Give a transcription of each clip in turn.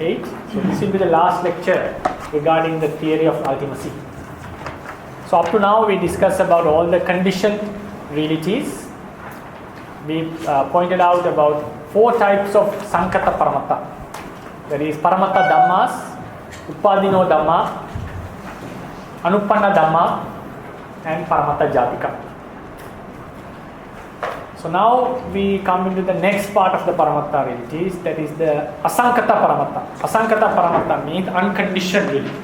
8. So this will be the last lecture regarding the theory of ultimacy. So up to now we discussed about all the conditioned realities. We pointed out about 4 types of asaṅkhataparamattha. That is paramatthadhammas, upadino dhamma, anipphannarūpas, and paramatthadhammas. So now we come into the next part of the paramattha realities, that is the asaṅkhataparamattha. Asaṅkhataparamattha means unconditioned reality.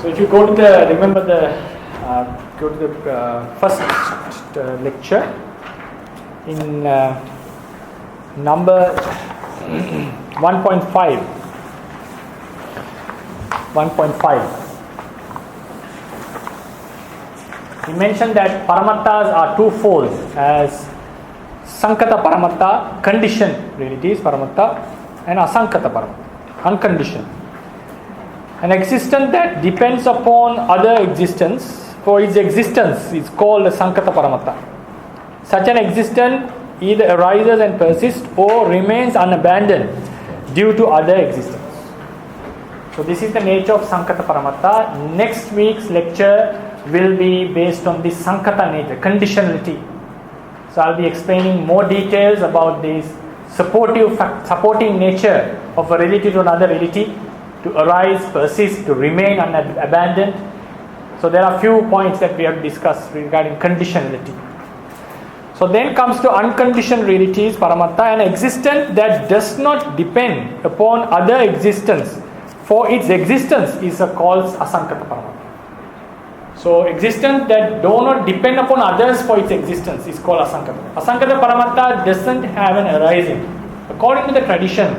So if you go to the, remember the, go to the first lecture in number 1.5. We mentioned that paramatthas are twofold, as asaṅkhataparamattha, conditioned realities, paramattha, and asaṅkhataparamattha, unconditioned. An existence that depends upon other existence for its existence is called asaṅkhataparamattha. Such an existence either arises and persists or remains unabandoned due to other existence. So this is the nature of asaṅkhataparamattha. Next week's lecture will be based on this saṅkhata nature, conditionality. So I'll be explaining more details about this supporting nature of a reality to another reality, to arise, persist, to remain unabandoned. So there are few points that we have discussed regarding conditionality. So then comes to unconditioned realities, paramattha, an existence that does not depend upon other existence for its existence is called asaṅkhataparamattha. So existence that do not depend upon others for its existence is called asaṅkhata. Asaṅkhataparamattha doesn't have an arising. According to the tradition,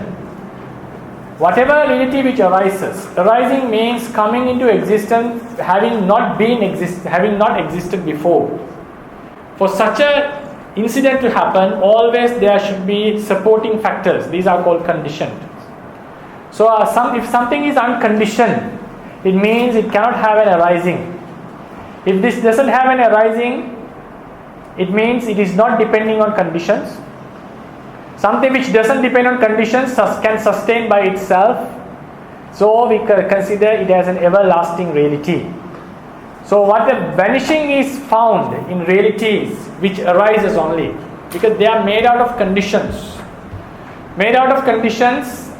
whatever reality which arises, arising means coming into existence having not existed before. For such a incident to happen, always there should be supporting factors. These are called conditioned. So if something is unconditioned, it means it cannot have an arising. If this doesn't have an arising, it means it is not depending on conditions. Something which doesn't depend on conditions can sustain by itself. So we consider it as an everlasting reality. So what the vanishing is found in realities which arises only, because they are made out of conditions.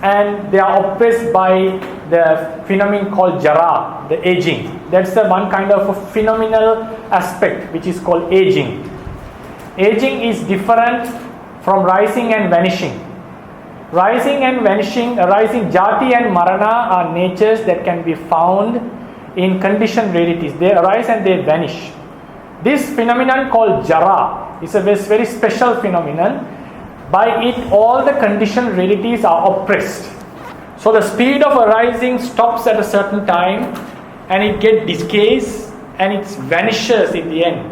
And they are oppressed by the phenomenon called jara, the aging. That's the one kind of a phenomenal aspect which is called aging. Aging is different from rising and vanishing. Rising and vanishing, arising, jati and marana are natures that can be found in conditioned realities. They arise and they vanish. This phenomenon called jara is a very special phenomenon. By it, all the conditioned realities are oppressed. So the speed of arising stops at a certain time and it gets decays and it vanishes in the end.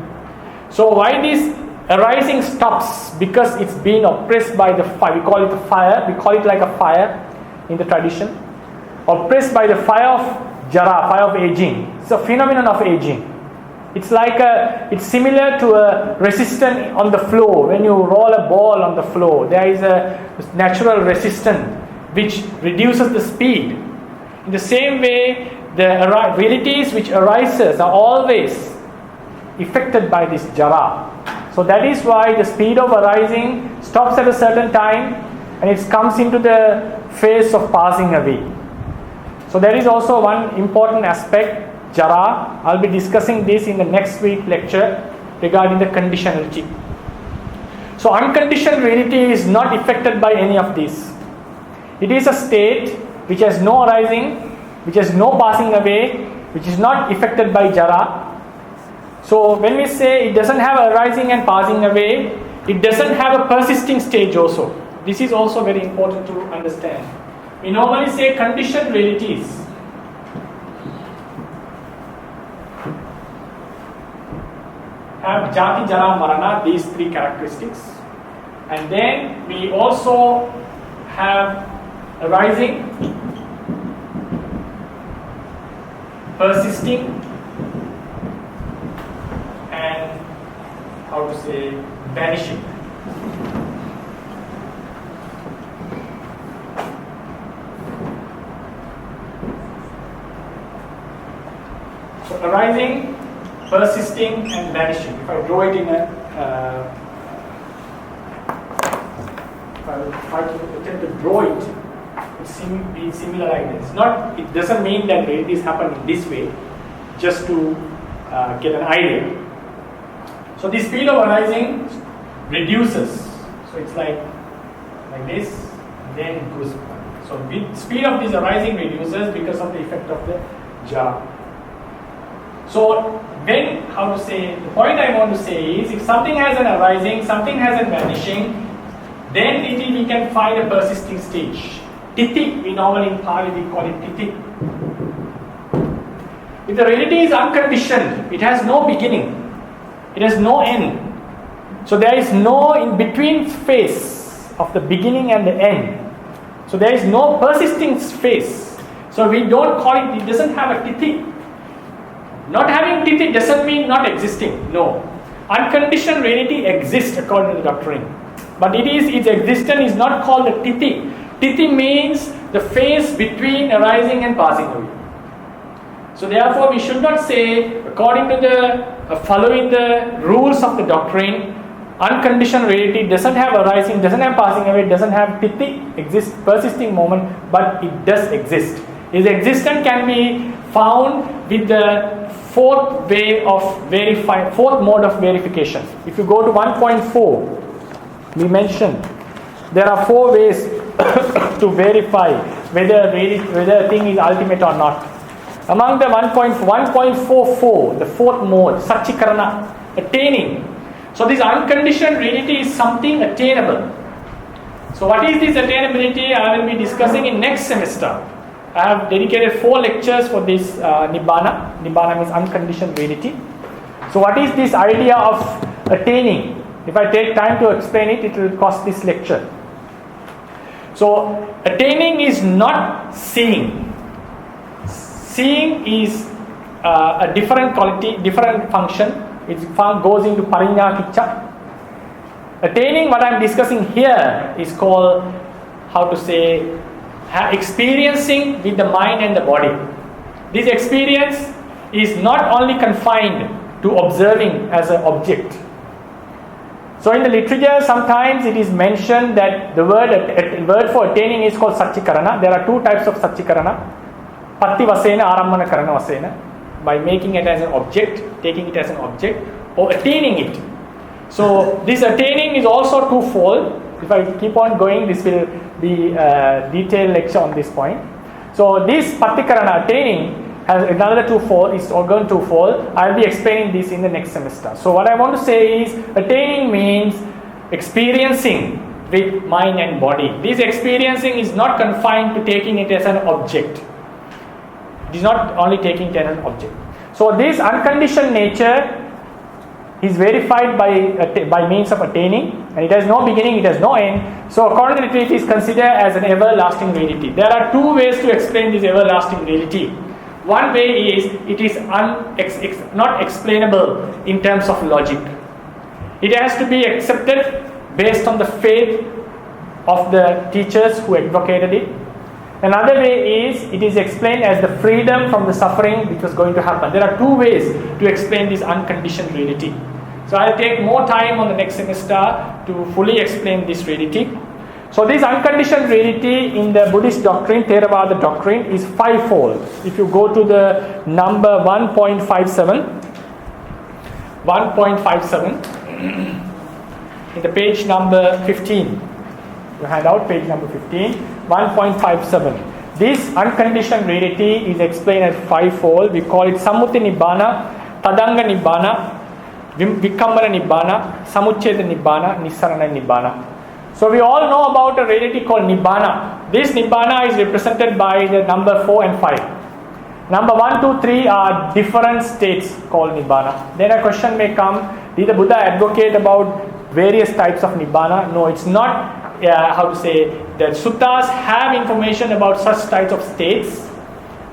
So why this arising stops? Because it's been oppressed by the fire. We call it a fire. We call it like a fire in the tradition. Oppressed by the fire of jara, fire of aging. It's a phenomenon of aging. It's similar to a resistance on the floor. When you roll a ball on the floor, there is a natural resistance which reduces the speed. In the same way, the realities which arises are always affected by this jara. So that is why the speed of arising stops at a certain time and it comes into the phase of passing away. So there is also one important aspect, jara. I'll be discussing this in the next week lecture regarding the conditionality. So unconditioned reality is not affected by any of these. It is a state which has no arising, which has no passing away, which is not affected by jara. So when we say it doesn't have arising and passing away, it doesn't have a persisting stage also. This is also very important to understand. We normally say conditioned realities. have Jati, Jara, Marana, these three characteristics. And then we also have arising, persisting, and how to say, vanishing. So arising, persisting, and vanishing. If I draw it in a, if I attempt to draw it, it be similar like this. It doesn't mean that realities happen in this way, just to get an idea. So the speed of arising reduces. So it's like this, and then it goes. So with speed of this arising reduces because of the effect of the jar. So when, the point I want to say is, if something has an arising, something has a vanishing, then we can find a persisting stage. Titi, we normally in Pali we call it titi. If the reality is unconditioned, it has no beginning, it has no end. So there is no in between phase of the beginning and the end. So there is no persisting phase. So we don't call it doesn't have a titi. Not having titi doesn't mean not existing. No. Unconditioned reality exists according to the doctrine. But its existence is not called a titi. Titi means the phase between arising and passing away. So therefore we should not say, according to the following the rules of the doctrine, unconditioned reality doesn't have arising, doesn't have passing away, doesn't have titi, persisting moment, but it does exist. Its existence can be found with the fourth mode of verification. If you go to 1.4, we mentioned there are 4 ways to verify whether a thing is ultimate or not. Among the 1.44, the fourth mode, Satchikarana, attaining. So this unconditioned reality is something attainable. So what is this attainability? I will be discussing in next semester. I have dedicated 4 lectures for this Nibbana. Nibbana means unconditioned reality. So what is this idea of attaining? If I take time to explain it, it will cost this lecture. So attaining is not seeing. Seeing is a different quality, different function. It goes into pariññākicca. Attaining, what I am discussing here, is called, experiencing with the mind and the body. This experience is not only confined to observing as an object. So in the literature, sometimes it is mentioned that the word for attaining is called Satchikarana. There are 2 types of Satchikarana. Patti vasena, Arammana Karana vasena, by making it as an object, taking it as an object, or attaining it. So this attaining is also twofold. If I keep on going, this will be a detailed lecture on this point. So this Pattikarana, attaining, has another twofold, is going twofold. I will be explaining this in the next semester. So what I want to say is, attaining means experiencing with mind and body. This experiencing is not confined to taking it as an object. It is not only taking it as an object. So this unconditioned nature is verified by means of attaining, and it has no beginning, it has no end. So according to the literature, it is considered as an everlasting reality. There are 2 ways to explain this everlasting reality. One way is, it is not explainable in terms of logic. It has to be accepted based on the faith of the teachers who advocated it. Another way is, it is explained as the freedom from the suffering which was going to happen. There are 2 ways to explain this unconditioned reality. So I will take more time on the next semester to fully explain this reality. So this unconditioned reality in the Buddhist doctrine, Theravada doctrine, is 5-fold. If you go to the number 1.57, in the page number 15, you hand out page number 15, 1.57. This unconditioned reality is explained as 5-fold. We call it Sammuti Nibbana, Tadanga Nibbana, Vikambana Nibbana, Samucceda Nibbana, Nissarana Nibbana. So we all know about a reality called Nibbana. This Nibbana is represented by the number 4 and 5. Number 1, 2, 3 are different states called Nibbana. Then a question may come, Did the Buddha advocate about various types of Nibbana? No, it's not, the suttas have information about such types of states,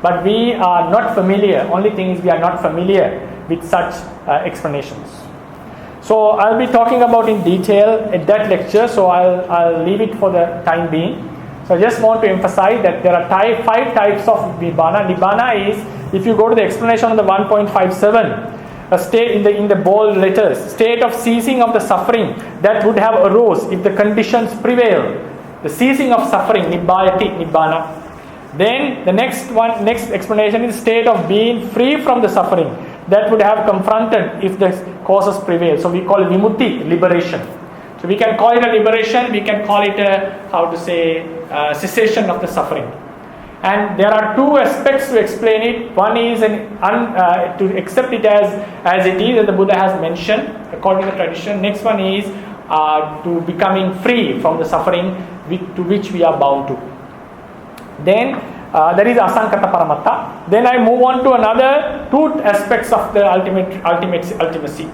but we are not familiar. Only thing is we are not familiar with such explanations. So I'll be talking about in detail at that lecture, so I'll leave it for the time being. So I just want to emphasize that there are 5 types of Nibbana. Nibbana is, if you go to the explanation of the 1.57, a state in the bold letters, state of ceasing of the suffering that would have arose if the conditions prevail. The ceasing of suffering, Nibbana. Then the next explanation is state of being free from the suffering that would have confronted if the causes prevail. So we call it Vimutti, liberation. So we can call it a liberation, we can call it a cessation of the suffering. And there are 2 aspects to explain it. One is to accept it as it is, as the Buddha has mentioned, according to the tradition. Next one is to becoming free from the suffering to which we are bound to. Then there is asaṅkhataparamattha. Then I move on to another 2 aspects of the ultimacy.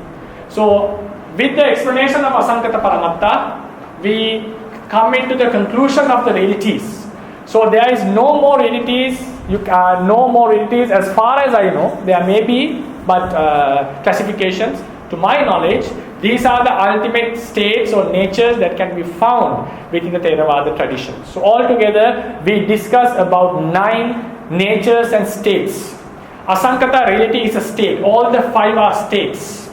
So with the explanation of asaṅkhataparamattha, we come into the conclusion of the realities. So there is no more realities. No more realities as far as I know. There may be, but classifications. To my knowledge, these are the ultimate states or natures that can be found within the Theravada tradition. So altogether, we discuss about 9 natures and states. Asaṅkhata reality is a state. All the 5 are states.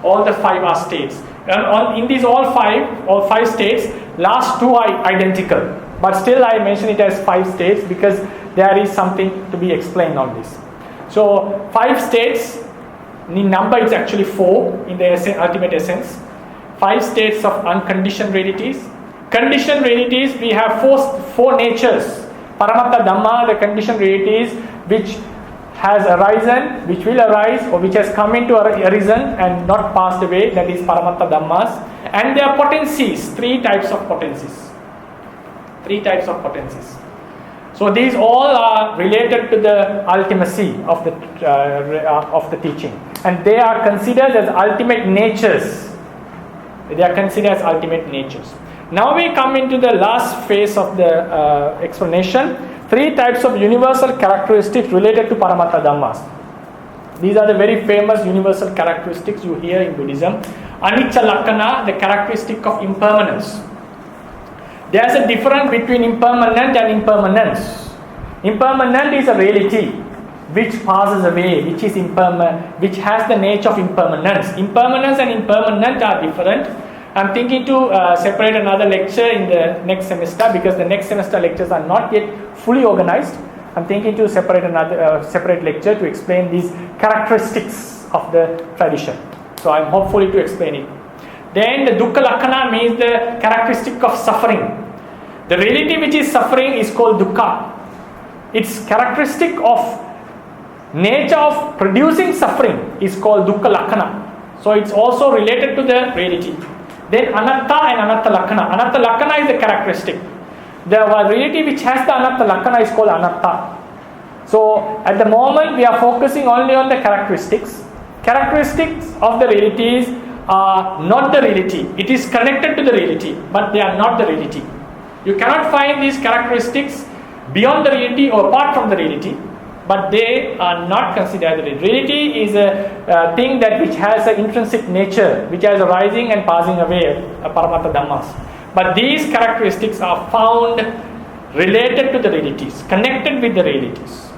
All the 5 are states. And in these all five states, last 2 are identical. But still I mention it as 5 states because there is something to be explained on this. So 5 states, in number it's actually 4 in the ultimate essence. 5 states of unconditioned realities. Conditioned realities, we have 4 natures. Paramatthadhammas, the conditioned realities which has arisen, which will arise, or which has come into arisen and not passed away, that is paramatthadhammas. And their potencies, 3 types of potencies. 3 types of potencies. So these all are related to the ultimacy of the teaching, and they are considered as ultimate natures. They are considered as ultimate natures. Now we come into the last phase of the explanation. 3 types of universal characteristics related to paramatthadhammas. These are the very famous universal characteristics you hear in Buddhism. Anicca lakkana, the characteristic of impermanence. There is a difference between impermanent and impermanence. Impermanent is a reality which passes away, which is which has the nature of impermanence. Impermanence and impermanent are different. I'm thinking to separate another lecture in the next semester because the next semester lectures are not yet fully organized. I'm thinking to separate another separate lecture to explain these characteristics of the tradition. So I'm hopefully to explain it. Then the dukkha lakkana means the characteristic of suffering. The reality which is suffering is called dukkha. Its characteristic of nature of producing suffering is called dukkha lakkana. So it's also related to the reality. Then anatta and anatta lakkana. Anatta lakkana is the characteristic. The reality which has the anatta lakkana is called anatta. So at the moment we are focusing only on the characteristics. Characteristics of the realities are not the reality. It is connected to the reality, but they are not the reality. You cannot find these characteristics beyond the reality or apart from the reality, but they are not considered the reality. Reality is a thing that which has an intrinsic nature, which has a rising and passing away, paramatthadhammas. But these characteristics are found related to the realities, connected with the realities.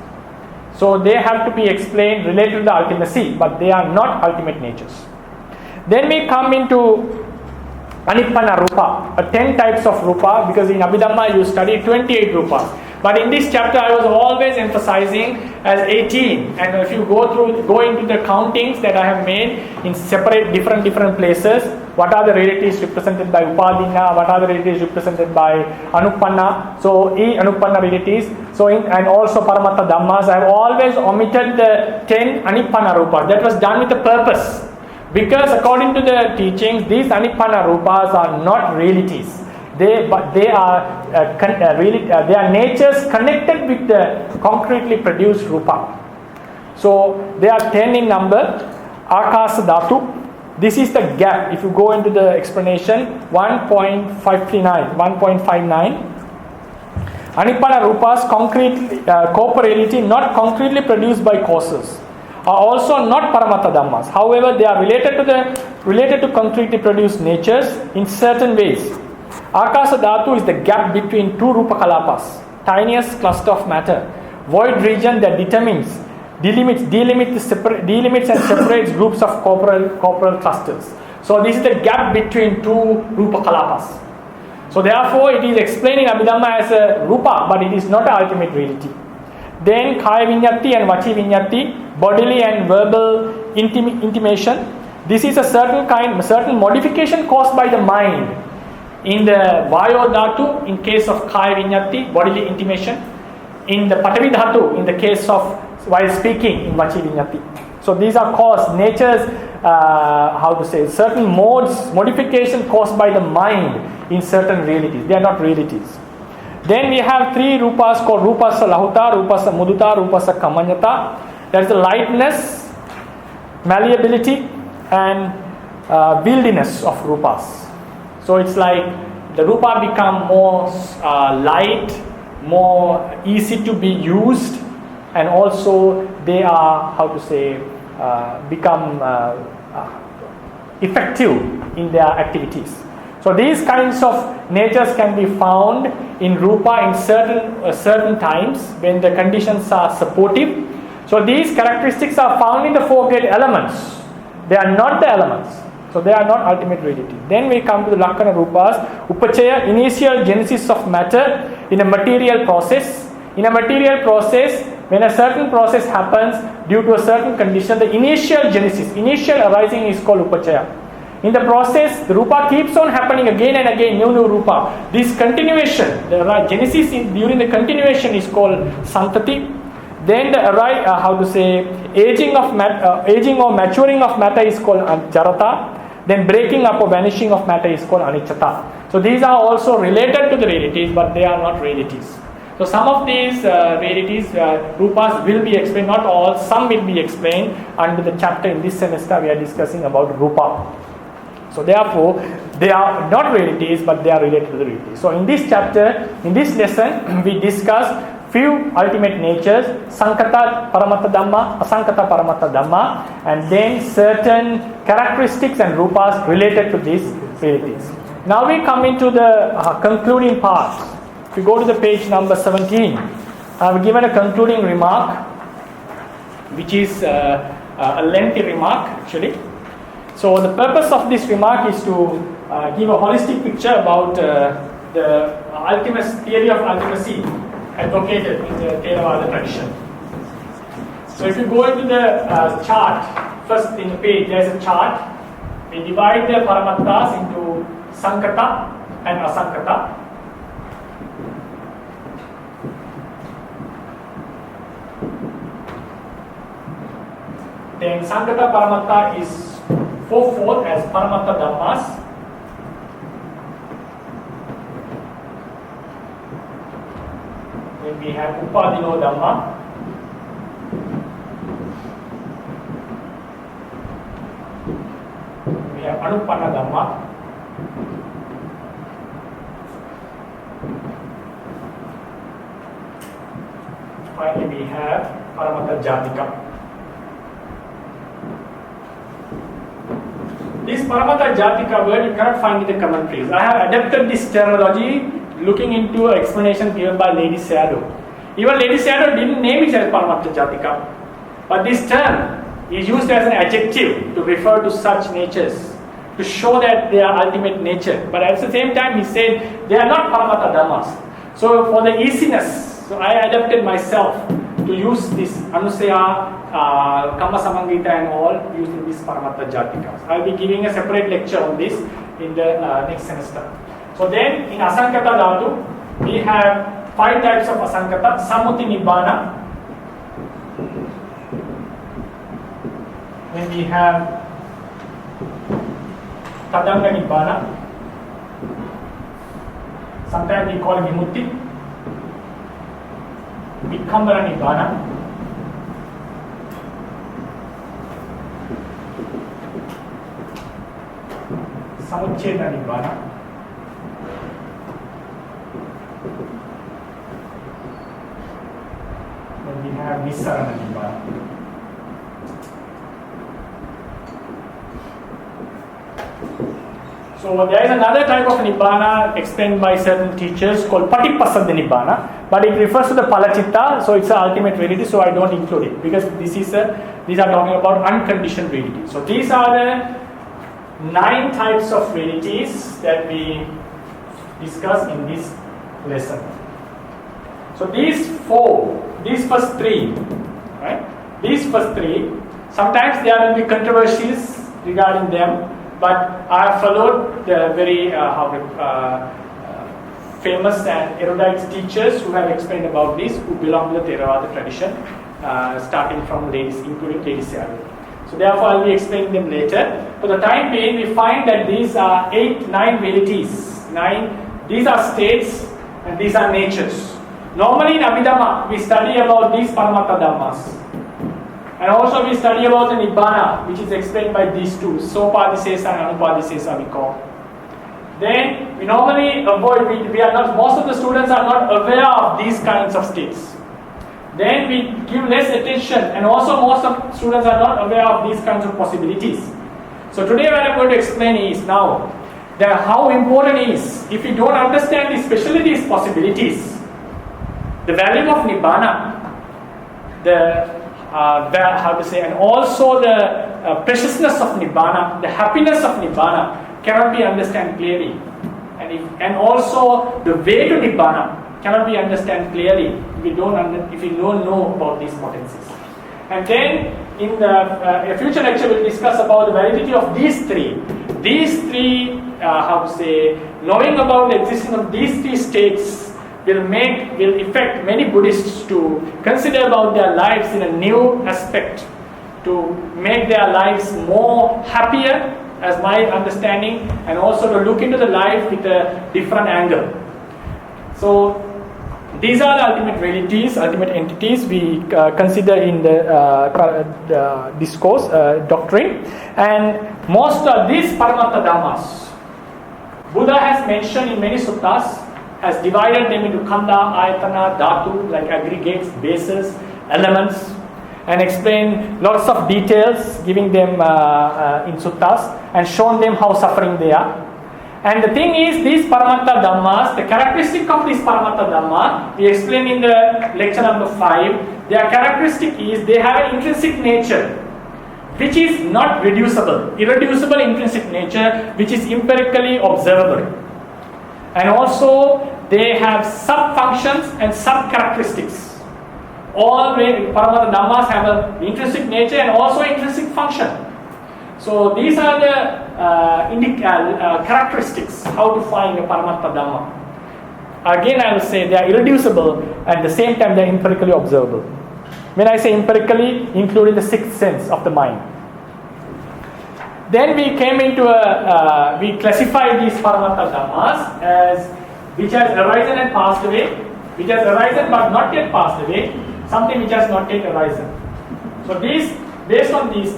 So they have to be explained related to the ultimacy, but they are not ultimate natures. Then we come into anipphannarūpas, 10 types of rupa, because in Abhidhamma you study 28 rupas. But in this chapter I was always emphasizing as 18, and if you go into the countings that I have made in separate different places, what are the realities represented by upadina, what are the realities represented by anuppanna, so anuppanna realities, and also paramatthadhammas. I have always omitted the 10 anipphannarūpas. That was done with a purpose, because according to the teachings, these anipphannarūpas are not realities. They are natures connected with the concretely produced rupa. So they are 10 in number: akasa dhatu, This is the gap. If you go into the explanation, 1.59. Anipphannarūpas, corporeality, not concretely produced by causes, are also not paramatthadhammas. However, they are related to concretely produced natures in certain ways. Akasa dhatu is the gap between two rupa kalapas, tiniest cluster of matter, void region that delimits and separates groups of corporal clusters. So this is the gap between two rupa kalapas. So therefore, it is explaining Abhidhamma as a rupa, but it is not an ultimate reality. Then kaya viññatti and vaci viññatti, bodily and verbal intimation. This is a certain modification caused by the mind. In the vayo dhatu, in case of kaya viññatti, bodily intimation. In the patavi dhatu, in the case of while speaking, in vaci viññatti. So these are caused, nature's, certain modification caused by the mind in certain realities. They are not realities. Then we have three rupas called rupasa lahuta, rupasa muduta, rupasa kamanyata. There is the lightness, malleability, and wieldiness of rupas. So it's like the rupa become more light, more easy to be used, and also they are become effective in their activities. So these kinds of natures can be found in rupa in certain times when the conditions are supportive. So these characteristics are found in the four great elements. They are not the elements. So they are not ultimate reality. Then we come to the Lakkhana Rupas, Upachaya, initial genesis of matter in a material process. In a material process, when a certain process happens due to a certain condition, the initial genesis, initial arising is called Upachaya. In the process, the rupa keeps on happening again and again, new rupa. This continuation, the genesis during the continuation is called Santati. Then the aging or maturing of matter is called Jarata. Then breaking up or vanishing of matter is called Anicchata. So these are also related to the realities, but they are not realities. So some of these realities, rupas will be explained, not all, some will be explained under the chapter in this semester we are discussing about rupa. So therefore, they are not realities, but they are related to the realities. So in this chapter, in this lesson, we discuss few ultimate natures, asaṅkhataparamattha, asaṅkhataparamattha, and then certain characteristics and rupas related to these realities. Now we come into the concluding part. If you go to the page number 17, I've given a concluding remark, which is a lengthy remark actually. So the purpose of this remark is to give a holistic picture about the theory of ultimacy advocated in the Theravada tradition. So if you go into the chart, first in the page there is a chart. We divide the paramatthas into saṅkhata and asaṅkhata. Then asaṅkhataparamattha is 4/4 as paramatthadhammas. Then we have upadino dhamma. We have anuppannadhamma. Finally we have paramatthajatika. This paramatthadjatika word you cannot find in the commentaries. I have adapted this terminology looking into an explanation given by Lady Sayadaw. Even Lady Sayadaw didn't name it as paramatthadjatika, but this term is used as an adjective to refer to such natures, to show that they are ultimate nature. But at the same time, he said they are not paramattadhammas. So for the easiness, so I adapted myself to use this anusaya, kamma samangita and all using this paramatthadjatika. I will be giving a separate lecture on this in the next semester. So then in asaṅkhata dhatu, we have 5 types of asaṅkhata. Sammuti nibbana. Then we have tadanga nibbana. Sometimes we call it vimutti. Vikambara nibbana. Samucceda Nibbana. Then we have Nissarana Nibbana. So there is another type of Nibbana explained by certain teachers called Patipassada Nibbana, but it refers to the Palachitta, so it's an ultimate reality, so I don't include it because these are talking about unconditioned reality. So these are the 9 types of realities that we discuss in this lesson. So these first three, right? These first 3, sometimes there will be controversies regarding them. But I have followed the very famous and erudite teachers who have explained about this, who belong to the Theravada tradition, starting from ladies, including Lady Sayadaw. So therefore, I will be explaining them later. For the time being, we find that these are 9 verities. 9. These are states and these are natures. Normally in Abhidhamma, we study about these paramatthadhammas. And also we study about the Nibbana, which is explained by these 2, Sopadisesa and Anupadisesa we call. Then we normally avoid, most of the students are not aware of these kinds of states. Then we give less attention, and also most of students are not aware of these kinds of possibilities. So today what I am going to explain is now that how important is, if you don't understand especially these possibilities, the value of Nibbana, and also the preciousness of Nibbana, the happiness of Nibbana cannot be understood clearly. And also the way to Nibbana cannot be understood clearly if you don't know about these potencies. And then in a future lecture we'll discuss about the validity of these 3. These 3, knowing about the existence of these 3 states will affect many Buddhists to consider about their lives in a new aspect, to make their lives more happier, as my understanding, and also to look into the life with a different angle. So these are the ultimate realities, ultimate entities we consider in the discourse, doctrine. And most of these paramatthadhammas, Buddha has mentioned in many suttas, has divided them into khanda, ayatana, dhatu, like aggregates, bases, elements, and explained lots of details, giving them in suttas, and shown them how suffering they are. And the thing is, these paramatthadhammas, the characteristic of these paramatthadhammas, we explained in the lecture number 5, their characteristic is they have an intrinsic nature, which is not reducible, irreducible intrinsic nature, which is empirically observable. And also, they have sub-functions and sub-characteristics. All paramatthadhammas have an intrinsic nature and also intrinsic function. So these are the characteristics, how to find a paramatthadhamma. Again, I will say they are irreducible, at the same time they are empirically observable. When I say empirically, including the 6th sense of the mind. Then we came into we classified these paramatthadhammas as which has arisen and passed away, which has arisen but not yet passed away, something which has not yet arisen. So these, based on these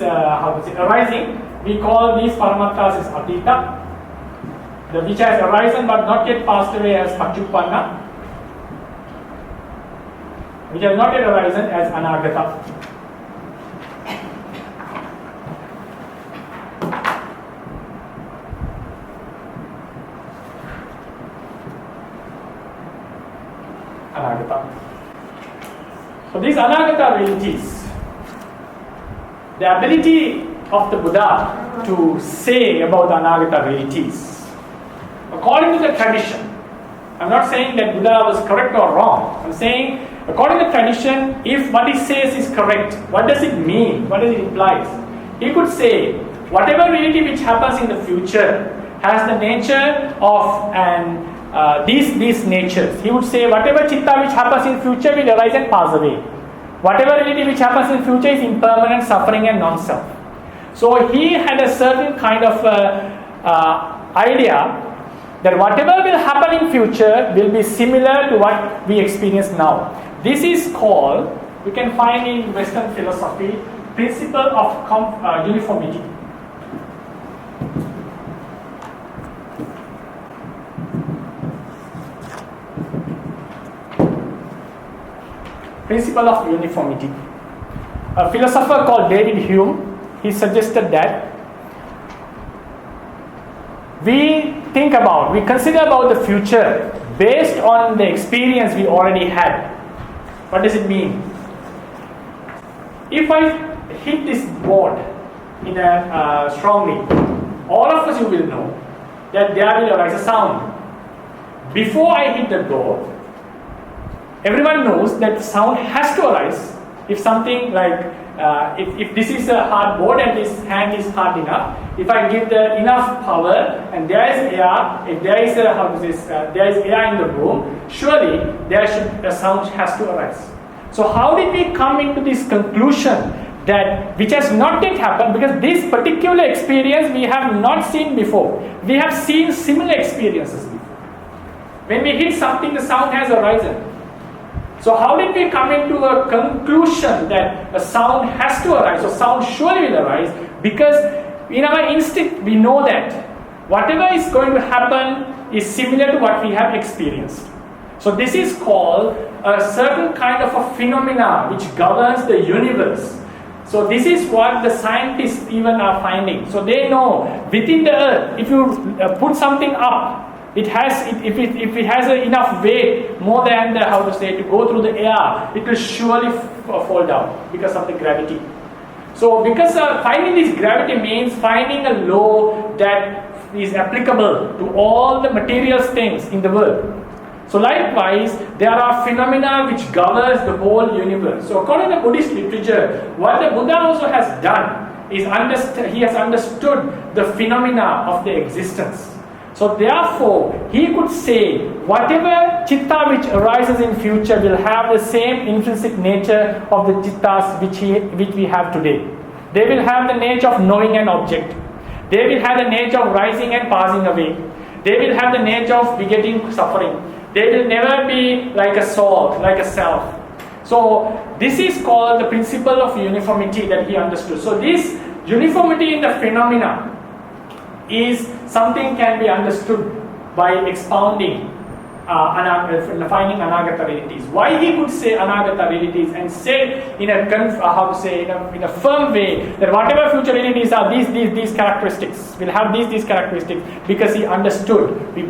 arising, we call these paramatthas as atita, the which has arisen but not yet passed away as pachuppanna, which has not yet arisen as anaghata. Anaghata. So these anaghata realities, the ability of the Buddha to say about the anaghata realities, according to the tradition, I'm not saying that Buddha was correct or wrong. I'm saying, according to the tradition, if what he says is correct, what does it mean? What does it imply? He could say, whatever reality which happens in the future has the nature of these natures. He would say, whatever chitta which happens in future will arise and pass away. Whatever reality which happens in future is impermanent, suffering, and non-self. So he had a certain kind of idea that whatever will happen in future will be similar to what we experience now. This is called, you can find in Western philosophy, Principle of Uniformity. Principle of Uniformity. A philosopher called David Hume, he suggested that we consider about the future based on the experience we already had. What does it mean? If I hit this board strongly, all of us, you will know that there will arise a sound. Before I hit the door, everyone knows that sound has to arise. If something like, if this is a hard board and this hand is hard enough, if I give enough power and there is air, if there is there is air in the room, surely a sound has to arise. So how did we come into this conclusion that which has not yet happened? Because this particular experience we have not seen before. We have seen similar experiences before. When we hit something, the sound has arisen. So how did we come into a conclusion that a sound has to arise? So sound surely will arise, because in our instinct we know that whatever is going to happen is similar to what we have experienced. So this is called a certain kind of a phenomena which governs the universe. So this is what the scientists even are finding. So they know within the earth, if you put something up, if it has enough weight, more than to go through the air, it will surely fall down because of the gravity. So because finding this gravity means finding a law that is applicable to all the material things in the world. So likewise, there are phenomena which governs the whole universe. So according to Buddhist literature, what the Buddha also has done is he has understood the phenomena of the existence. So therefore, he could say whatever chitta which arises in future will have the same intrinsic nature of the chittas which we have today. They will have the nature of knowing an object. They will have the nature of rising and passing away. They will have the nature of begetting suffering. They will never be like a soul, like a self. So this is called the principle of uniformity that he understood. So this uniformity in the phenomena is something can be understood by expounding finding anagata realities. Why he could say anagata realities and say in a firm way that whatever future realities are these characteristics will have these characteristics, because he understood. We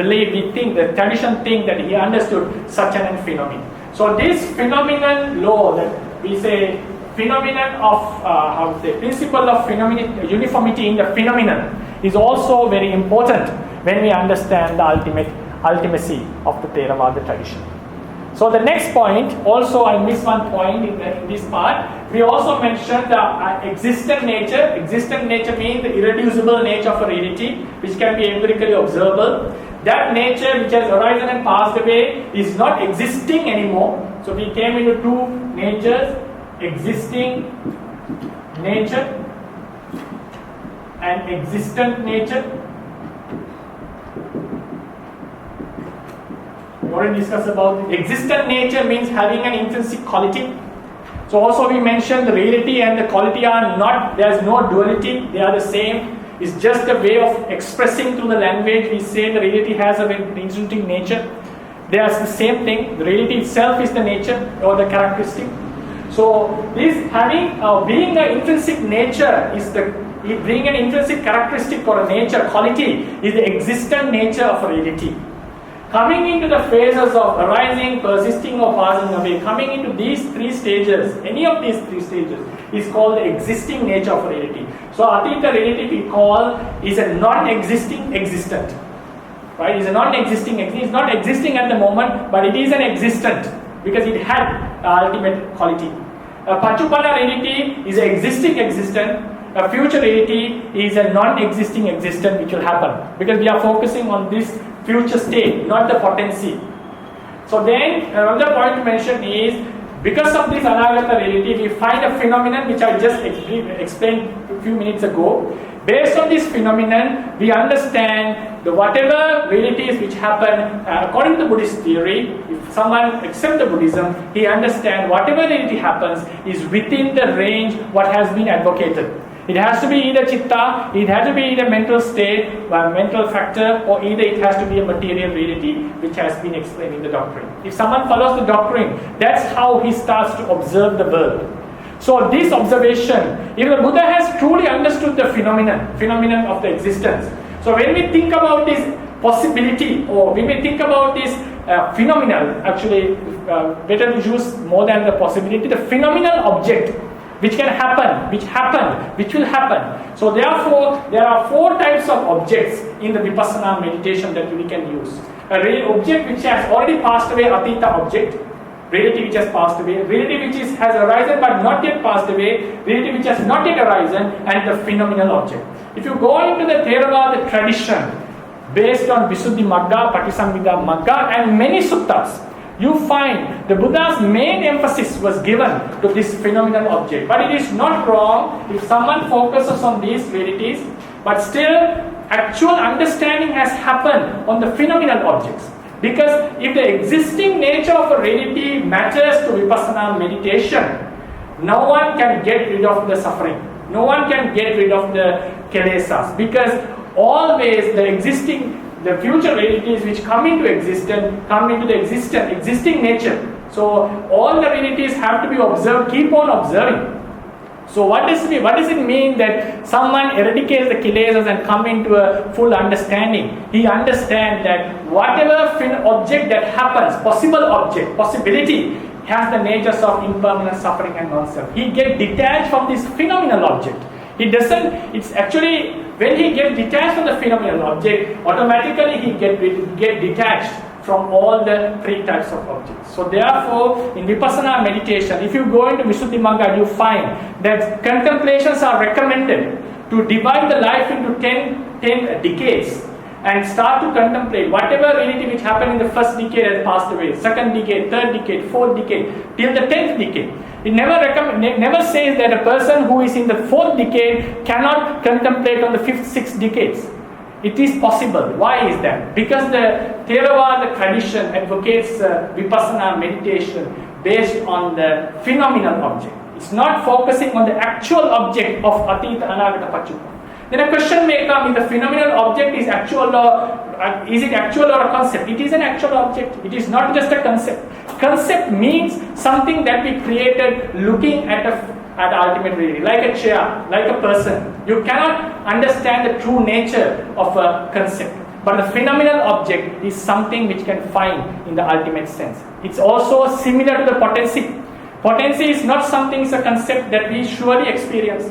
think the tradition think that he understood such an phenomenon. So this phenomenon law that we say phenomenon of principle of uniformity in the phenomenon is also very important when we understand the ultimacy of the Theravada tradition. So the next point, also I missed one point in this part. We also mentioned the existent nature. Existent nature means the irreducible nature of a reality, which can be empirically observable. That nature which has arisen and passed away is not existing anymore. So we came into two natures, existing nature and existent nature. We already discussed about existent nature means having an intrinsic quality. So also we mentioned the reality and the quality are not, there's no duality, they are the same. It's just a way of expressing through the language. We say the reality has an intrinsic nature. They are the same thing. The reality itself is the nature or the characteristic. So this being an intrinsic nature is being an intrinsic characteristic or a nature, quality is the existent nature of a reality. Coming into the phases of arising, persisting or passing away, coming into these three stages, any of these three stages is called the existing nature of a reality. So Atita reality we call is a non-existing existent. Right? It's a non-existing, it's not existing at the moment, but it is an existent because it had ultimate quality. A Pachupana reality is an existing existent. A future reality is a non-existing existent which will happen, because we are focusing on this future state, not the potency. So then another point to mention is, because of this anagata reality, we find a phenomenon which I just explained a few minutes ago. Based on this phenomenon, we understand the whatever realities which happen according to the Buddhist theory. If someone accepts the Buddhism, he understands whatever reality happens is within the range what has been advocated. It has to be either chitta, it has to be either mental state, mental factor, or either it has to be a material reality, which has been explained in the doctrine. If someone follows the doctrine, that's how he starts to observe the world. So this observation, if the Buddha has truly understood the phenomenon of the existence. So when we think about this possibility, or when we think about this phenomenal, actually better to use more than the possibility, the phenomenal object, which can happen, which happened, which will happen. So therefore, there are 4 types of objects in the Vipassana meditation that we can use. A object which has already passed away, Atita object. Reality which has passed away. Reality which has arisen but not yet passed away. Reality which has not yet arisen. And the phenomenal object. If you go into the Theravada tradition, based on Visuddhimagga, Patisamhita Magga, and many suttas, you find the Buddha's main emphasis was given to this phenomenal object. But it is not wrong if someone focuses on these realities, but still actual understanding has happened on the phenomenal objects. Because if the existing nature of a reality matters to Vipassana meditation, no one can get rid of the suffering. No one can get rid of the kilesas. Because always the future realities which come into the existing nature. So all the realities have to be observed, keep on observing. So what does it mean that someone eradicates the kilesas and come into a full understanding? He understands that whatever object that happens, possibility, has the natures of impermanence, suffering and non-self. He gets detached from this phenomenal object. It's actually, when he gets detached from the phenomenal object, automatically he get detached from all the 3 types of objects. So therefore, in Vipassana meditation, if you go into Visuddhimagga, you find that contemplations are recommended to divide the life into 10 decades and start to contemplate whatever reality which happened in the first decade has passed away, second decade, third decade, fourth decade, till the 10th decade. It never says that a person who is in the 4th decade cannot contemplate on the 5th, 6th decades. It is possible. Why is that? Because the Theravada tradition advocates Vipassana meditation based on the phenomenal object. It's not focusing on the actual object of Atita, Anagata, Pachupa. Then a question may come: if the phenomenal object is actual, or is it actual or a concept? It is an actual object. It is not just a concept. Concept means something that we created looking at ultimate reality, like a chair, like a person. You cannot understand the true nature of a concept. But the phenomenal object is something which can find in the ultimate sense. It's also similar to the potency. Potency is not something, it's a concept that we surely experience.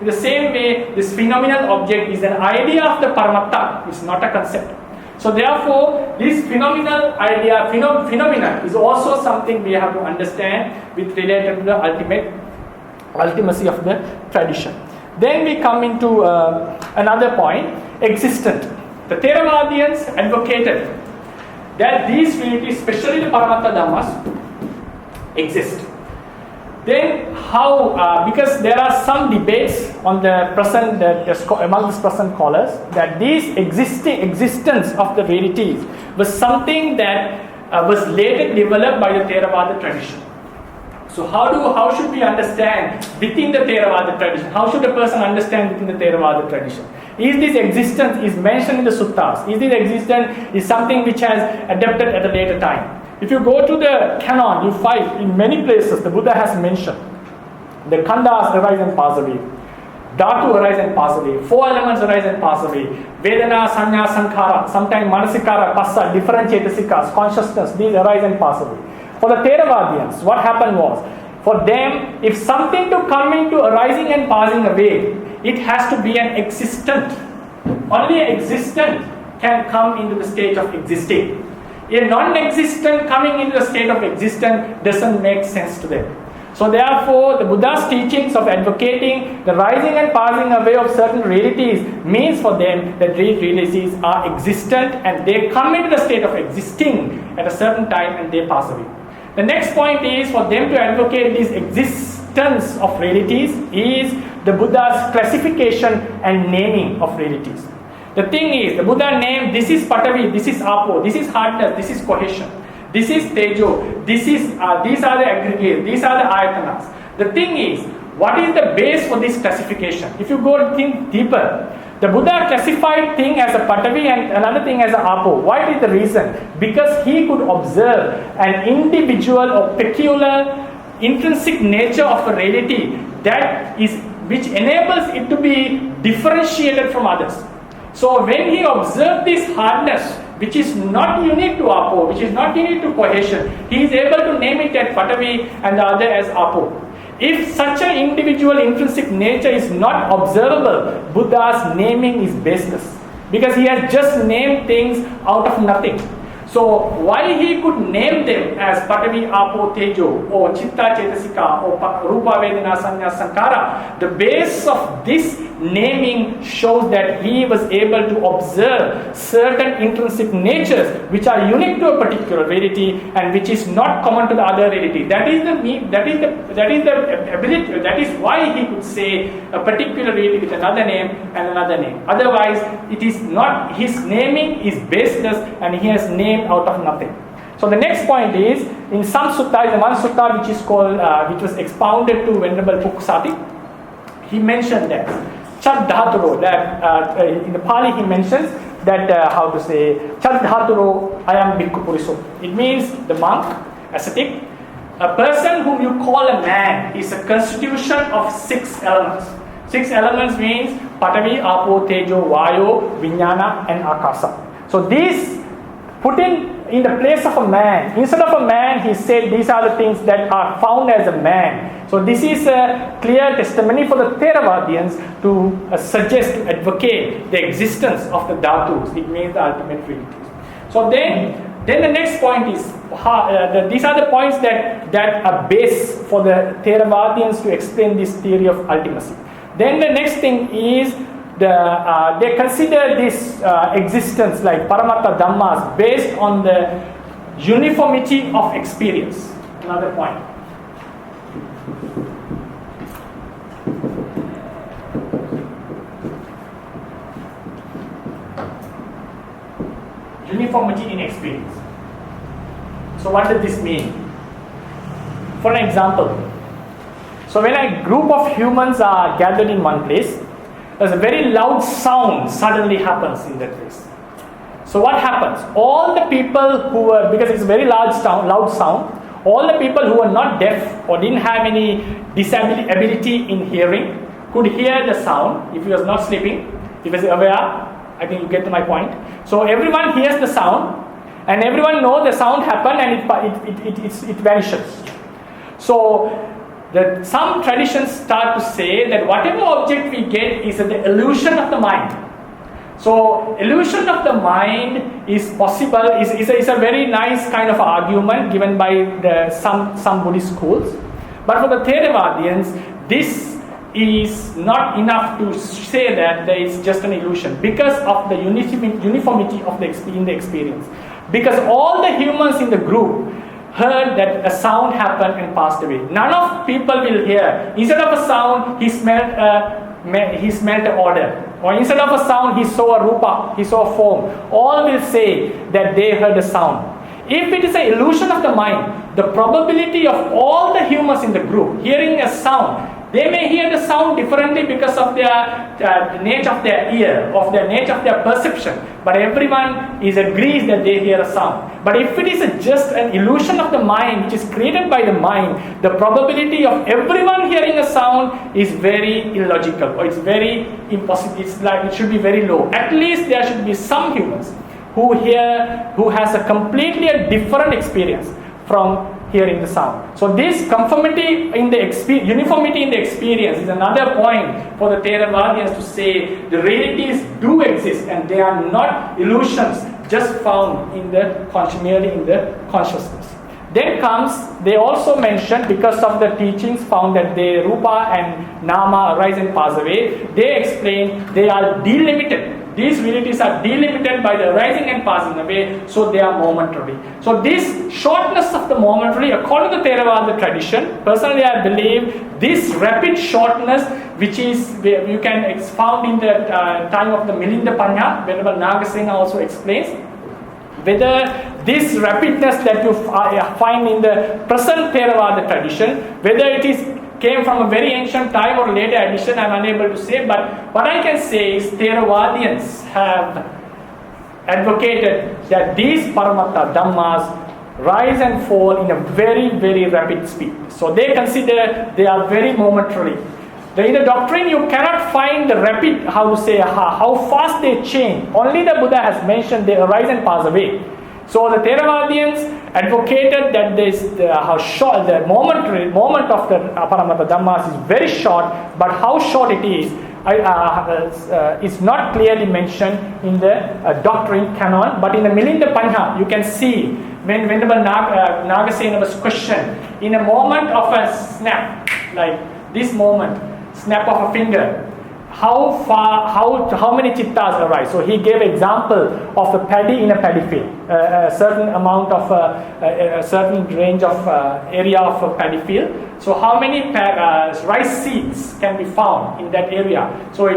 In the same way, this phenomenal object is an idea of the paramattha, it's not a concept. So therefore, this phenomenal idea, phenomena is also something we have to understand with related to the ultimacy of the tradition. Then we come into another point, existent. The Theravadins advocated that these realities, especially the paramatthadhammas, exist. Then how, because there are some debates on the present, among the present scholars, that this existence of the realities was something that was later developed by the Theravada tradition. So how should we understand within the Theravada tradition? How should a person understand within the Theravada tradition? Is this existence is mentioned in the suttas? Is this existence is something which has adapted at a later time? If you go to the canon, you find in many places the Buddha has mentioned the khandhas arise and pass away, dhatu arise and pass away, 4 elements arise and pass away, vedana, sanya, sankhara, sometimes manasikara, passa, different cetasikas, consciousness, these arise and pass away. For the Theravadians, what happened was, for them, if something to come into arising and passing away, it has to be an existent. Only an existent can come into the state of existing. A non-existent coming into the state of existence doesn't make sense to them. So therefore, the Buddha's teachings of advocating the rising and passing away of certain realities means for them that these realities are existent and they come into the state of existing at a certain time and they pass away. The next point is for them to advocate this existence of realities is the Buddha's classification and naming of realities. The thing is, the Buddha named, this is Patavi, this is Apo, this is hardness, this is cohesion, this is Tejo, these are the aggregates, these are the ayatanas. The thing is, What is the base for this classification? If you go and think deeper, the Buddha classified thing as a Patavi and another thing as a Apo. What is the reason? Because he could observe an individual or peculiar intrinsic nature of a reality which enables it to be differentiated from others. So when he observed this hardness, which is not unique to Apo, which is not unique to cohesion, he is able to name it as Patavi and the other as Apo. If such an individual intrinsic nature is not observable, Buddha's naming is baseless, because he has just named things out of nothing. So why he could name them as Patavi, Apo, Tejo, or Chitta, Chetasika, or Rupa, Vedana, Sanya, Sankara, the base of this naming shows that he was able to observe certain intrinsic natures which are unique to a particular reality and which is not common to the other reality. That is the ability. That is why he could say a particular reality with another name and another name. Otherwise, it is not. His naming is baseless, and he has named out of nothing. So the next point is in some sutta, in one sutta which is called, which was expounded to Venerable Pukusati, he mentioned that Chad Dhaturo, that in the Pali he mentions that Chad Dhaturo ayam bhikkhu puriso. It means the monk, ascetic, a person whom you call a man is a constitution of 6 elements. 6 elements means Patavi, Apo, Tejo, Vayo, Vijnana and Akasa. So these put in the place of a man. Instead of a man, he said these are the things that are found as a man. So this is a clear testimony for the Theravadins to suggest, to advocate the existence of the dhatus. It means the ultimate realities. So then the next point is, these are the points that are base for the Theravadins to explain this theory of ultimacy. Then the next thing is, they consider this existence like paramatthadhammas based on the uniformity of experience. Another point. Uniformity in experience. So what does this mean? For an example, so when a group of humans are gathered in one place, there's a very loud sound suddenly happens in that place. So what happens? All the people who were, because it's a very loud sound, all the people who were not deaf or didn't have any disability in hearing could hear the sound if he was not sleeping, if he was aware. I think you get to my point. So everyone hears the sound and everyone knows the sound happened and it vanishes. So some traditions start to say that whatever object we get is the illusion of the mind. So illusion of the mind is possible, is a very nice kind of argument given by some Buddhist schools. But for the Theravadians, this is not enough to say that there is just an illusion because of the uniformity of the experience. Because all the humans in the group heard that a sound happened and passed away. None of people will hear. Instead of a sound, he smelled an odor. Or instead of a sound, he saw a rupa, he saw a form. All will say that they heard a sound. If it is an illusion of the mind, the probability of all the humans in the group hearing a sound, they may hear the sound differently because of the nature of their ear, of the nature of their perception. But everyone agrees that they hear a sound. But if it is just an illusion of the mind, which is created by the mind, the probability of everyone hearing a sound is very illogical, or it's very impossible. It's like it should be very low. At least there should be some humans who has a completely different experience from hearing the sound. So this conformity in the uniformity in the experience is another point for the Theravadians to say the realities do exist and they are not illusions just found merely in the consciousness. Then they also mention, because of the teachings found that the rupa and nama arise and pass away, they explain they are delimited. These realities are delimited by the rising and passing away, so they are momentary. So this shortness of the momentary, according to Theravada tradition, personally I believe this rapid shortness, which is you can found in the time of the Milinda Panya, Venerable Nagasena also explains, whether this rapidness that you find in the present Theravada tradition, whether it came from a very ancient time or later addition, I am unable to say, but what I can say is Theravadins have advocated that these paramatthadhammas rise and fall in a very, very rapid speed. So they consider they are very momentary. In the doctrine, you cannot find the rapid, how fast they change. Only the Buddha has mentioned they arise and pass away. So the Theravadians advocated that the moment of the paramatthadhammas is very short, but how short it is not clearly mentioned in the doctrine canon. But in the Milinda Panha, you can see when Venerable Nagasena was questioned, in a moment of a snap, like this moment, snap of a finger, how many chittas arise? So he gave example of a paddy in a paddy field, a certain amount of a certain range of area of a paddy field. So how many rice seeds can be found in that area? So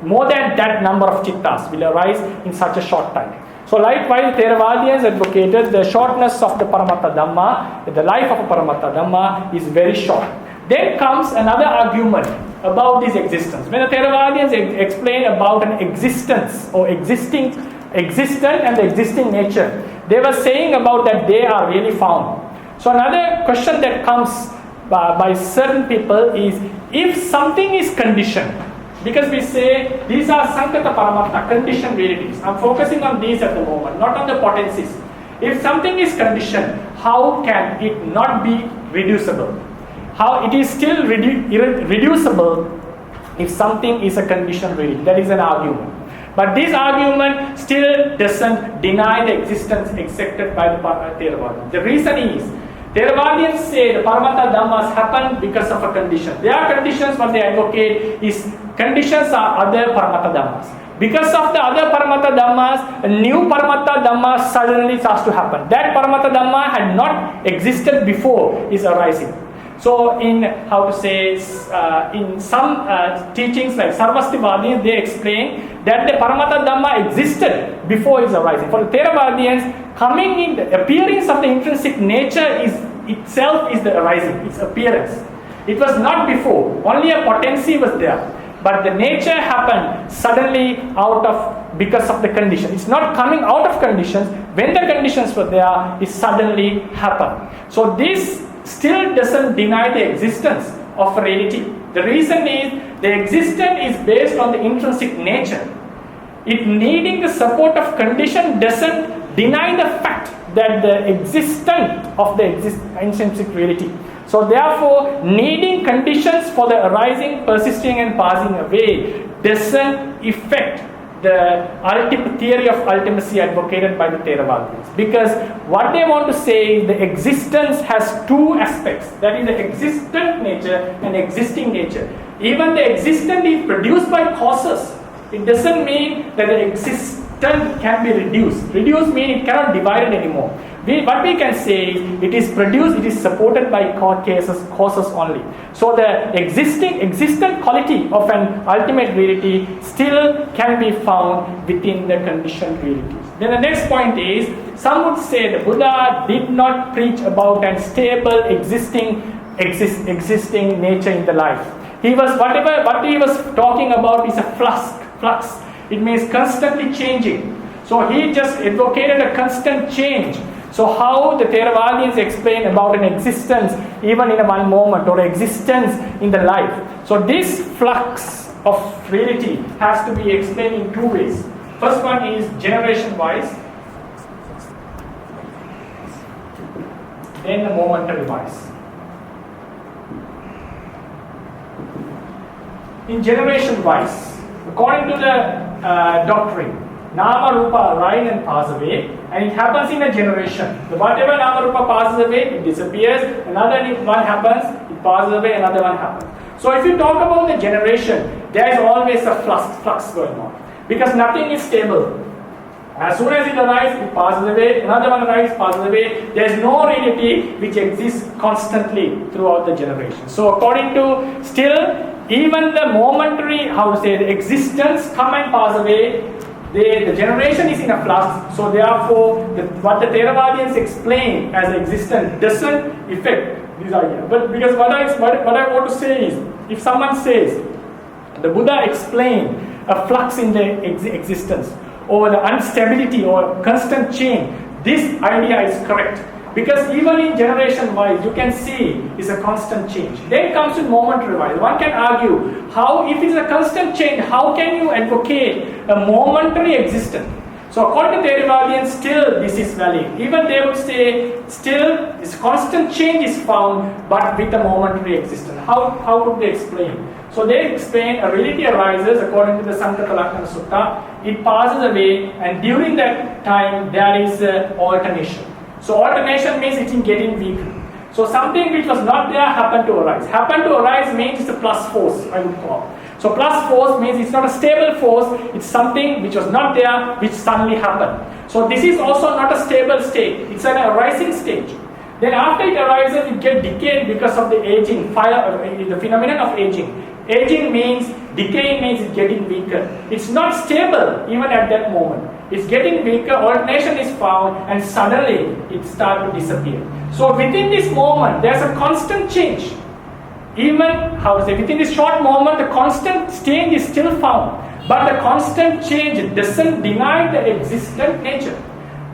more than that number of chittas will arise in such a short time. So likewise, Theravadians advocated the shortness of the Paramatthadhamma. The life of a Paramatthadhamma is very short. Then comes another argument about this existence. When the Theravadians explain about an existence or existent and the existing nature, they were saying about that they are really found. So another question that comes by certain people is, if something is conditioned, because we say these are asaṅkhataparamattha, conditioned realities. I'm focusing on these at the moment, not on the potencies. If something is conditioned, how can it not be reducible? How it is still reducible if something is a conditioned reality? That is an argument. But this argument still doesn't deny the existence accepted by the Theravada. The reason is, Theravadians say the paramatthadhammas happen because of a condition. There are conditions, what they advocate is conditions are other paramatthadhammas. Because of the other paramatthadhammas, a new paramatthadhamma suddenly starts to happen. That paramatthadhamma had not existed before is arising. So in in some teachings like Sarvastivadins, they explain that the paramatthadhamma existed before its arising. For the Theravadians, coming in, the appearance of the intrinsic nature is itself is the arising, its appearance. It was not before, only a potency was there. But the nature happened suddenly because of the condition. It's not coming out of conditions. When the conditions were there, it suddenly happened. So this still doesn't deny the existence of reality. The reason is the existence is based on the intrinsic nature. It needing the support of condition doesn't deny the fact that the existence of the intrinsic reality. So therefore, needing conditions for the arising, persisting and passing away doesn't affect the theory of ultimacy advocated by the Theravadins. Because what they want to say is the existence has two aspects. That is the existent nature and existing nature. Even the existent is produced by causes. It doesn't mean that the existent can be reduced. Reduced means it cannot divide it anymore. What we can say is it is produced, it is supported by causes only. So the existent quality of an ultimate reality still can be found within the conditioned realities. Then the next point is, some would say the Buddha did not preach about a stable existing nature in the life. What he was talking about is a flux. It means constantly changing. So he just advocated a constant change. So how the Theravadins explain about an existence even in a one moment or existence in the life. So this flux of reality has to be explained in two ways. First one is generation wise, then the momentary wise. In generation wise, according to the doctrine, Nama Rupa arise and pass away, and it happens in a generation. So whatever Nama Rupa passes away, it disappears, another one happens, it passes away, another one happens. So if you talk about the generation, there is always a flux going on, because nothing is stable. As soon as it arises, it passes away, another one arises, passes away. There is no reality which exists constantly throughout the generation. So according to still, even the momentary, the existence come and pass away, the generation is in a flux, so therefore what the Theravadins explain as existence doesn't affect this idea. But because what I want to say is, if someone says the Buddha explained a flux in the existence or the instability or constant change, this idea is correct. Because even in generation wise, you can see it's a constant change. Then comes in momentary wise. One can argue, how if it's a constant change, how can you advocate a momentary existence? So according to Theravadins, still this is valid. Even they would say, still this constant change is found, but with a momentary existence. How would they explain? So they explain a reality arises according to the asaṅkhataparamattha sutta. It passes away, and during that time there is alternation. So alternation means it is getting weaker. So something which was not there happened to arise. Happened to arise means it's a plus force, I would call. So plus force means it's not a stable force, it's something which was not there, which suddenly happened. So this is also not a stable state, it's an arising stage. Then after it arises, it gets decayed because of the aging, the phenomenon of aging. Aging means, decaying means it's getting weaker. It's not stable even at that moment. It's getting weaker, alternation is found, and suddenly it starts to disappear. So within this moment, there's a constant change. Even, within this short moment, the constant change is still found. But the constant change doesn't deny the existent nature.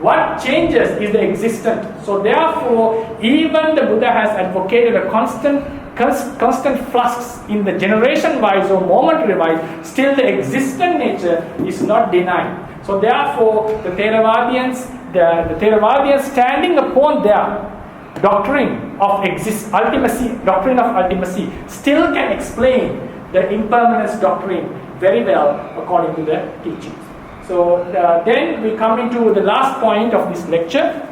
What changes is the existent. So therefore, even the Buddha has advocated a constant flux in the generation wise or momentary wise, still the existent nature is not denied. So therefore, the Theravadians standing upon their doctrine of ultimacy, still can explain the impermanence doctrine very well according to the teachings. So then we come into the last point of this lecture.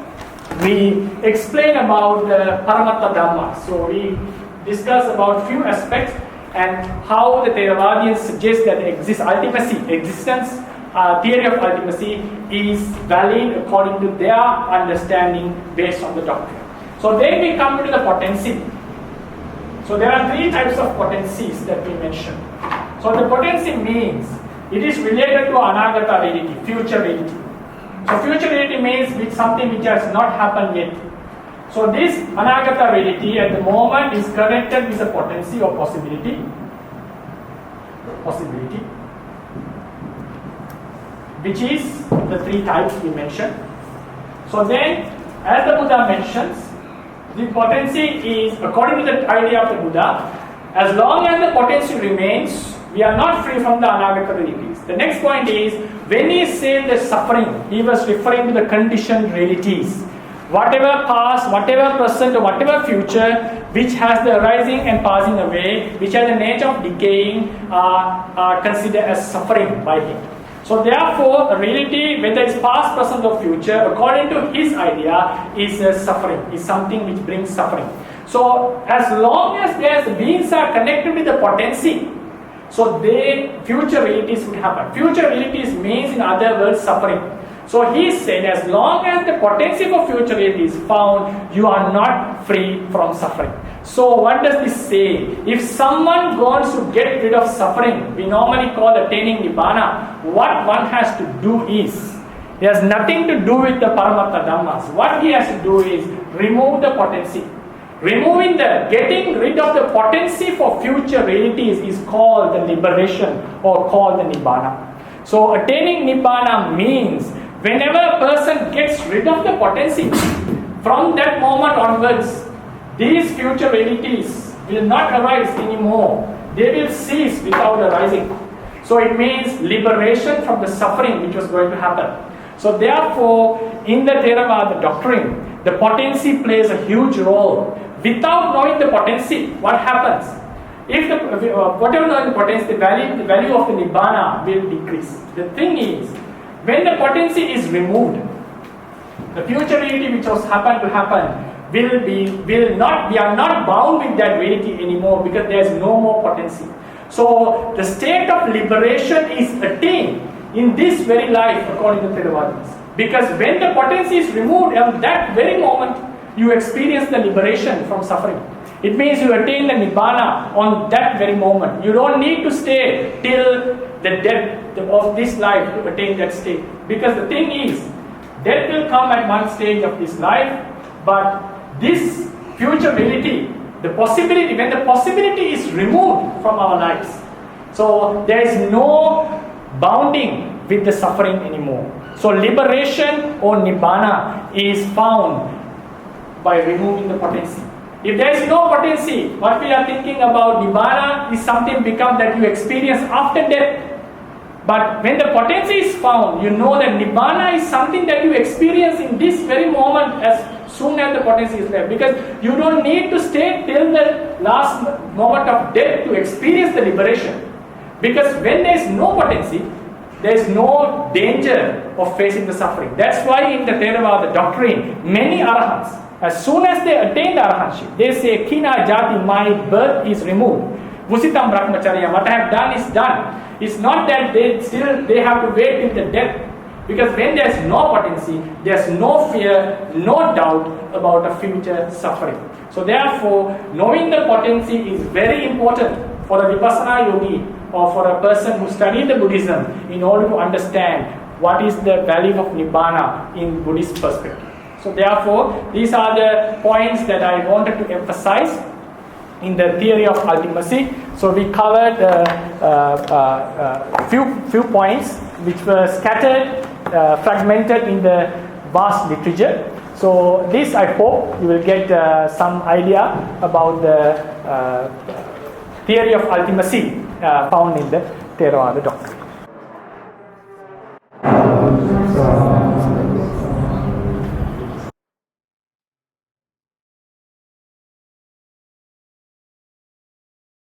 We explain about the paramatthadhammas. So we discuss about few aspects and how the Theravadians suggest that existence, theory of ultimacy is valid according to their understanding based on the doctrine. So then we come to the potency. So there are three types of potencies that we mentioned. So the potency means it is related to anaghata reality, future reality. So future reality means with something which has not happened yet. So this anaghata reality at the moment is connected with a potency or possibility, which is the three types we mentioned. So then, as the Buddha mentions, the potency is, according to the idea of the Buddha, as long as the potency remains, we are not free from the anaghata realities. The next point is, when he said the suffering, he was referring to the conditioned realities. Whatever past, whatever present, or whatever future, which has the arising and passing away, which has the nature of decaying, are considered as suffering by him. So therefore, a reality, whether it's past, present, or future, according to his idea, is suffering, is something which brings suffering. So as long as the beings are connected with the potency, so future realities would happen. Future realities means, in other words, suffering. So he said, as long as the potency for future reality is found, you are not free from suffering. So what does this say? If someone wants to get rid of suffering, we normally call attaining Nibbana, what one has to do is, it has nothing to do with the paramatthadhammas. What he has to do is remove the potency. Getting rid of the potency for future realities is called the liberation or called the Nibbana. So attaining Nibbana means whenever a person gets rid of the potency, from that moment onwards, these future realities will not arise anymore. They will cease without arising. So it means liberation from the suffering which was going to happen. So therefore, in the Theravada doctrine, the potency plays a huge role. Without knowing the potency, what happens? If whatever knowing the potency, the value of the Nibbana will decrease. The thing is, when the potency is removed, the future reality which was happened to happen we are not bound with that reality anymore because there is no more potency. So the state of liberation is attained in this very life according to Theravadins. Because when the potency is removed, at that very moment you experience the liberation from suffering. It means you attain the Nibbana on that very moment. You don't need to stay till the death of this life to attain that state. Because the thing is, death will come at one stage of this life, but this future reality, the possibility, when the possibility is removed from our lives, so there is no bounding with the suffering anymore. So liberation or Nibbana is found by removing the potency. If there is no potency, what we are thinking about Nibbana is something become that you experience after death. But when the potency is found, you know that Nibbana is something that you experience in this very moment as soon as the potency is there. Because you don't need to stay till the last moment of death to experience the liberation. Because when there is no potency, there is no danger of facing the suffering. That's why in the Theravada Doctrine, many Arahants, as soon as they attain the Arahantship, they say, Kina Jati, my birth is removed. Vusitam Brahmacharya, what I have done is done. It's not that they have to wait till the death. Because when there is no potency, there is no fear, no doubt about a future suffering. So therefore, knowing the potency is very important for a Vipassana yogi or for a person who studied the Buddhism in order to understand what is the value of Nibbana in Buddhist perspective. So therefore, these are the points that I wanted to emphasize in the theory of ultimacy. So we covered few points which were scattered, fragmented in the vast literature. So this, I hope you will get some idea about the theory of ultimacy found in the Theravada doctrine.